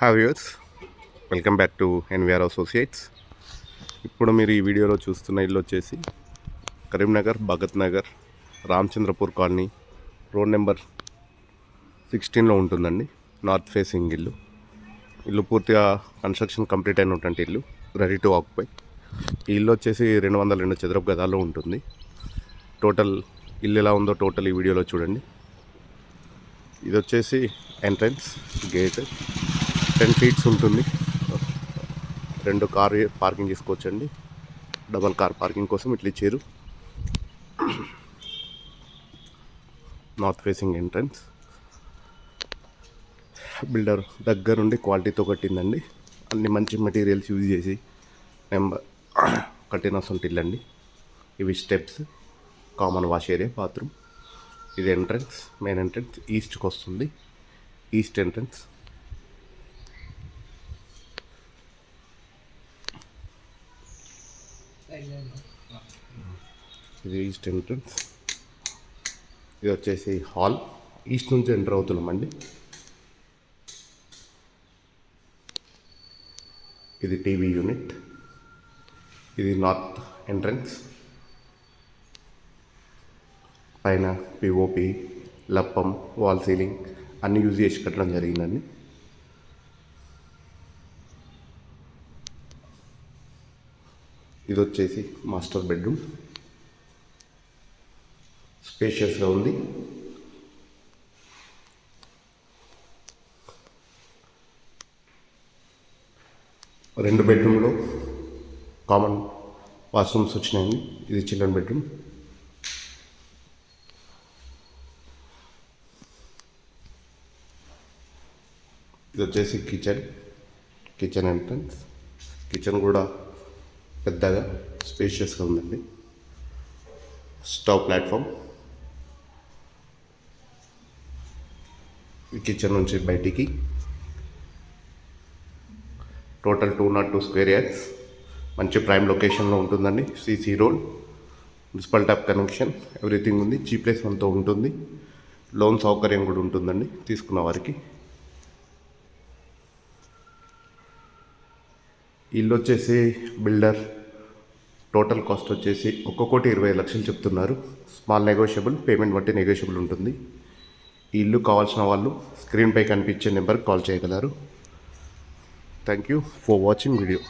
Hi viewers, welcome back to NVR associates. ఇప్పుడు మీరు ఈ వీడియోలో చూస్తున్న ఇల్లు వచ్చేసి Karimnagar Bhagat Nagar Ramachandrapur colony road number 16లో ఉంటుందండి. నార్త్ ఫేసింగ్ ఇల్లు పూర్తిగా కన్స్ట్రక్షన్ కంప్లీట్ అయినటువంటి ఇల్లు, రెడీ టు ఆక్యుపై. ఈ ఇల్లు వచ్చేసి 202 చదరపు గదాల్లో ఉంటుంది. టోటల్ ఇల్లు ఎలా ఉందో టోటల్ ఈ వీడియోలో చూడండి. ఇది వచ్చేసి ఎంట్రన్స్ గేట్ 10 ఫీట్స్ ఉంటుంది. 2 కార్ పార్కింగ్ చేసుకోవచ్చండి. డబల్ కార్ పార్కింగ్ కోసం ఇట్లా ఇచ్చారు. North facing entrance. బిల్డర్ దగ్గరుండి క్వాలిటీతో కట్టిందండి. అన్ని మంచి మెటీరియల్స్ యూజ్ చేసి కట్టినటువంటి ఇల్లండి. ఇవి steps, common wash area, bathroom. ఇది ఎంట్రన్స్, మెయిన్ ఎంట్రన్స్ ఈస్ట్కి వస్తుంది. East entrance. ఇది ఈస్ట్ ఎంట్రన్స్. ఇది వచ్చేసి హాల్. ఈస్ట్ నుంచి ఎంటర్ అవుతున్నామండి. ఇది టీవీ యూనిట్. ఇది నార్త్ ఎంట్రన్స్. పైన పిఓపి, లప్పం, వాల్ సీలింగ్ అన్నీ యూజ్ చేసి కట్టడం జరిగిందండి. ఇది వచ్చేసి మాస్టర్ బెడ్రూమ్. స్పేషియస్గా ఉంది. రెండు బెడ్రూమ్లో కామన్ వాష్రూమ్స్ వచ్చినాయండి. ఇది చిల్డ్రన్ బెడ్రూమ్. ఇది వచ్చేసి కిచెన్ ఎంట్రన్స్. కిచెన్ కూడా పెద్దగా స్పేషియస్గా ఉందండి. Stove platform. ఈ కిచెన్ నుంచి బయటికి టోటల్ 202 స్క్వేర్ యార్డ్స్. మంచి ప్రైమ్ లొకేషన్లో ఉంటుందండి. CC road, municipal tap connection, everything ఉంది. చీప్లెస్ అంతా ఉంటుంది. లోన్ సౌకర్యం కూడా ఉంటుందండి తీసుకున్న వారికి. ఇల్లు వచ్చేసి బిల్డర్ టోటల్ కాస్ట్ వచ్చేసి 1,20,00,000 చెప్తున్నారు. స్మాల్ నెగోషియబుల్, పేమెంట్ బట్టి నెగోషియబుల్ ఉంటుంది. ఈ ఇల్లు కావాల్సిన వాళ్ళు స్క్రీన్పై కనిపించే నెంబర్కి కాల్ చేయగలరు. Thank you for watching video.